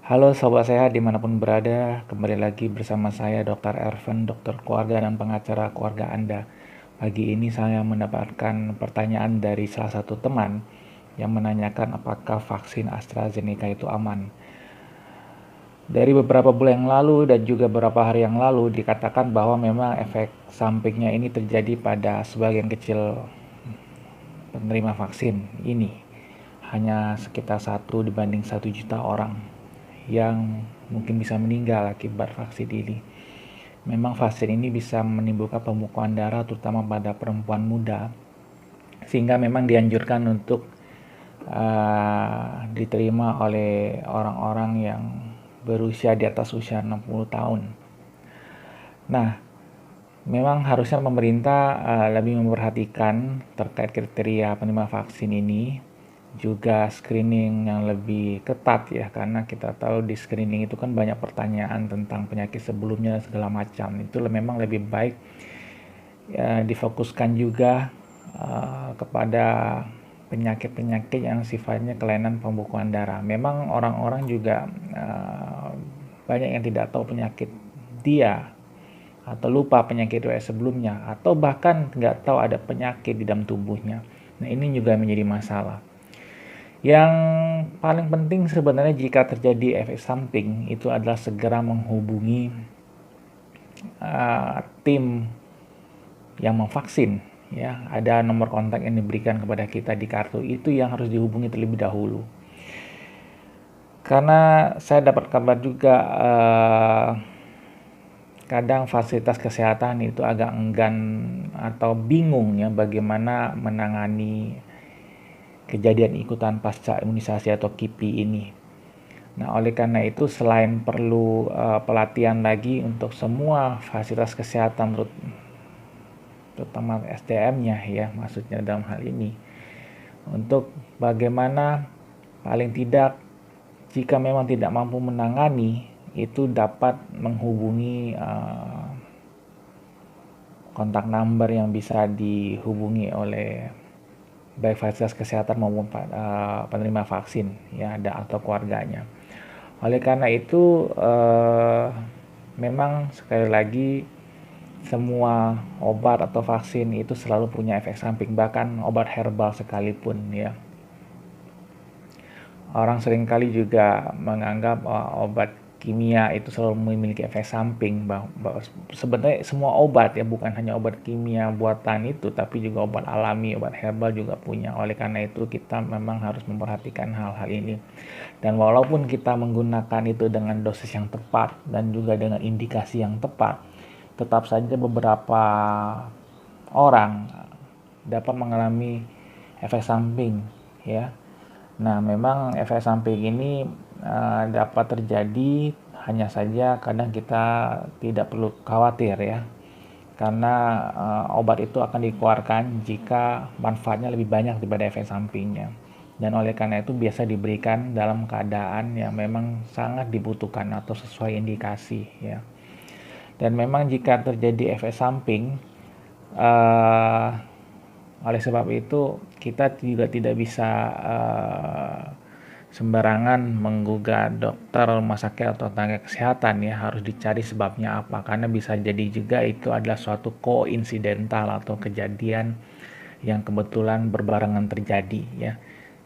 Halo Sobat Sehat dimanapun berada, kembali lagi bersama saya Dr. Ervan, dokter keluarga dan pengacara keluarga Anda. Pagi ini saya mendapatkan pertanyaan dari salah satu teman yang menanyakan apakah vaksin AstraZeneca itu aman. Dari beberapa bulan yang lalu dan juga beberapa hari yang lalu dikatakan bahwa memang efek sampingnya ini terjadi pada sebagian kecil penerima vaksin ini. Hanya sekitar 1 dibanding 1 juta orang yang mungkin bisa meninggal akibat vaksin ini. Memang vaksin ini bisa menimbulkan pembekuan darah terutama pada perempuan muda, sehingga memang dianjurkan untuk diterima oleh orang-orang yang berusia di atas usia 60 tahun. Nah, memang harusnya pemerintah lebih memperhatikan terkait kriteria penerima vaksin ini, juga screening yang lebih ketat ya, karena kita tahu di screening itu kan banyak pertanyaan tentang penyakit sebelumnya dan segala macam. Itu memang lebih baik ya, difokuskan juga kepada penyakit-penyakit yang sifatnya kelainan pembekuan darah. Memang orang-orang juga banyak yang tidak tahu penyakit dia, atau lupa penyakit riwayat sebelumnya, atau bahkan nggak tahu ada penyakit di dalam tubuhnya. Nah, ini juga menjadi masalah. Yang paling penting sebenarnya jika terjadi efek samping itu adalah segera menghubungi tim yang memvaksin. Ya, ada nomor kontak yang diberikan kepada kita di kartu itu yang harus dihubungi terlebih dahulu. Karena saya dapat kabar juga kadang fasilitas kesehatan itu agak enggan atau bingung ya bagaimana menangani kejadian ikutan pasca imunisasi atau KIPI ini. Nah, oleh karena itu selain perlu pelatihan lagi untuk semua fasilitas kesehatan terutama SDM-nya ya, maksudnya dalam hal ini, untuk bagaimana paling tidak jika memang tidak mampu menangani itu dapat menghubungi kontak number yang bisa dihubungi oleh baik fasilitas kesehatan maupun penerima vaksin ya, atau keluarganya. Oleh karena itu memang sekali lagi semua obat atau vaksin itu selalu punya efek samping, bahkan obat herbal sekalipun ya. Orang seringkali juga menganggap obat kimia itu selalu memiliki efek samping. Sebenarnya semua obat ya, bukan hanya obat kimia buatan itu, tapi juga obat alami, obat herbal juga punya. Oleh karena itu kita memang harus memperhatikan hal-hal ini. Dan walaupun kita menggunakan itu dengan dosis yang tepat dan juga dengan indikasi yang tepat, tetap saja beberapa orang dapat mengalami efek samping ya. Nah, memang efek samping ini dapat terjadi, hanya saja kadang kita tidak perlu khawatir ya, karena obat itu akan dikeluarkan jika manfaatnya lebih banyak daripada efek sampingnya. Dan oleh karena itu biasa diberikan dalam keadaan yang memang sangat dibutuhkan atau sesuai indikasi ya. Dan memang jika terjadi efek samping, oleh sebab itu kita juga tidak bisa sembarangan menggugat dokter, rumah sakit atau tenaga kesehatan ya, harus dicari sebabnya apa, karena bisa jadi juga itu adalah suatu koinsidental atau kejadian yang kebetulan berbarengan terjadi ya.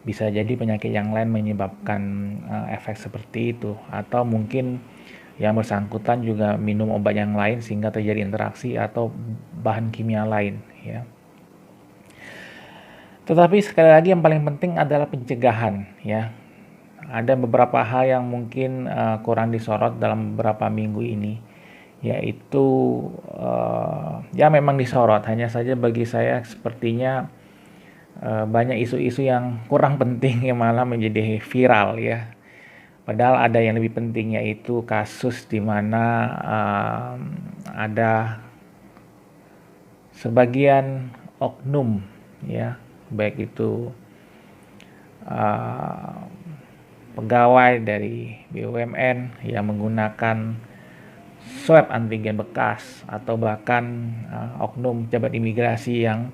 Bisa jadi penyakit yang lain menyebabkan efek seperti itu, atau mungkin yang bersangkutan juga minum obat yang lain sehingga terjadi interaksi atau bahan kimia lain ya. Tetapi sekali lagi yang paling penting adalah pencegahan ya. Ada beberapa hal yang mungkin kurang disorot dalam beberapa minggu ini, yaitu ya memang disorot, hanya saja bagi saya sepertinya banyak isu-isu yang kurang penting yang malah menjadi viral ya. Padahal ada yang lebih penting, yaitu kasus di mana ada sebagian oknum ya, baik itu pegawai dari BUMN yang menggunakan swab antigen bekas, atau bahkan oknum pejabat imigrasi yang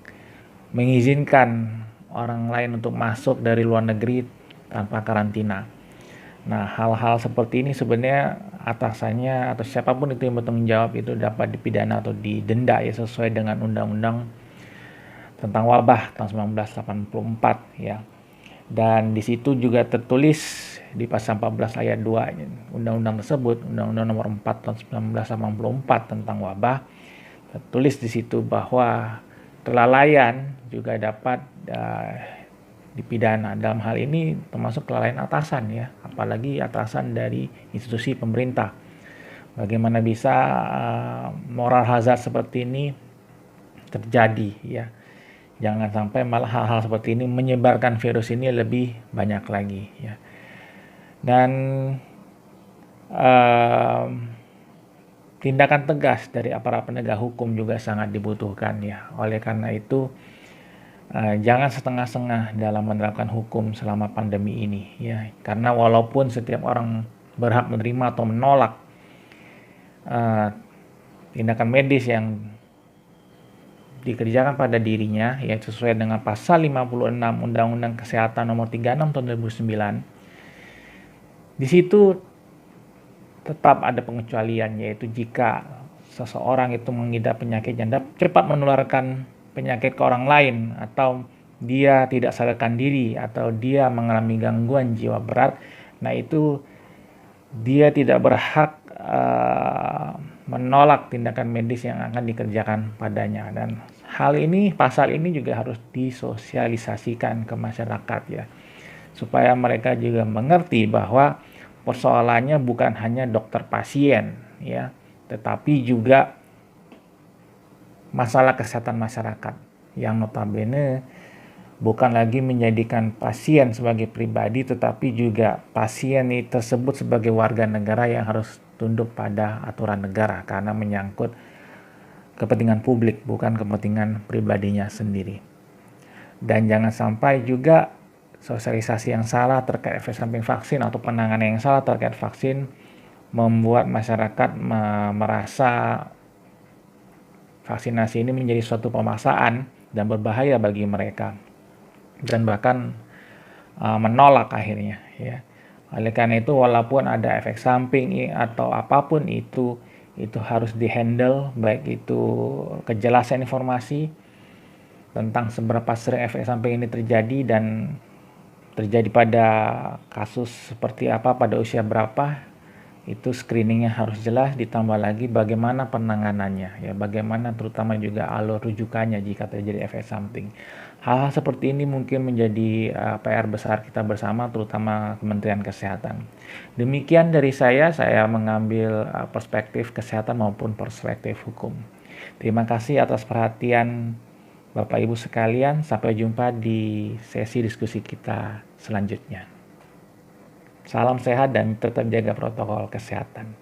mengizinkan orang lain untuk masuk dari luar negeri tanpa karantina. Nah, hal-hal seperti ini sebenarnya atasannya atau siapapun itu yang bertanggung jawab itu dapat dipidana atau didenda ya sesuai dengan undang-undang tentang wabah tahun 1984 ya. Dan di situ juga tertulis di pasal 14 ayat 2 undang-undang tersebut, Undang-Undang Nomor 4 tahun 1984 tentang wabah, tertulis di situ bahwa kelalaian juga dapat dipidana. Dalam hal ini termasuk kelalaian atasan ya, apalagi atasan dari institusi pemerintah. Bagaimana bisa moral hazard seperti ini terjadi ya. Jangan sampai malah hal-hal seperti ini menyebarkan virus ini lebih banyak lagi ya. Dan tindakan tegas dari aparat penegak hukum juga sangat dibutuhkan ya. Oleh karena itu jangan setengah-setengah dalam menerapkan hukum selama pandemi ini ya. Karena walaupun setiap orang berhak menerima atau menolak tindakan medis yang dikerjakan pada dirinya ya sesuai dengan pasal 56 Undang-Undang Kesehatan Nomor 36 tahun 2009. Di situ tetap ada pengecualian, yaitu jika seseorang itu mengidap penyakit yang dapat cepat menularkan penyakit ke orang lain, atau dia tidak sadarkan diri, atau dia mengalami gangguan jiwa berat, nah itu dia tidak berhak menolak tindakan medis yang akan dikerjakan padanya. Dan hal ini, pasal ini juga harus disosialisasikan ke masyarakat ya, supaya mereka juga mengerti bahwa persoalannya bukan hanya dokter pasien ya, tetapi juga masalah kesehatan masyarakat yang notabene bukan lagi menjadikan pasien sebagai pribadi, tetapi juga pasien tersebut sebagai warga negara yang harus tunduk pada aturan negara karena menyangkut kepentingan publik, bukan kepentingan pribadinya sendiri. Dan jangan sampai juga sosialisasi yang salah terkait efek samping vaksin atau penanganan yang salah terkait vaksin membuat masyarakat merasa vaksinasi ini menjadi suatu pemaksaan dan berbahaya bagi mereka, dan bahkan menolak akhirnya ya. Oleh karena itu, walaupun ada efek samping atau apapun itu harus dihandle, baik itu kejelasan informasi tentang seberapa sering efek samping ini terjadi dan terjadi pada kasus seperti apa, pada usia berapa, itu screeningnya harus jelas, ditambah lagi bagaimana penanganannya ya, bagaimana terutama juga alur rujukannya jika terjadi efek samping. Hal-hal seperti ini mungkin menjadi PR besar kita bersama, terutama Kementerian Kesehatan. Demikian dari saya mengambil perspektif kesehatan maupun perspektif hukum. Terima kasih atas perhatian Bapak Ibu sekalian. Sampai jumpa di sesi diskusi kita selanjutnya. Salam sehat dan tetap jaga protokol kesehatan.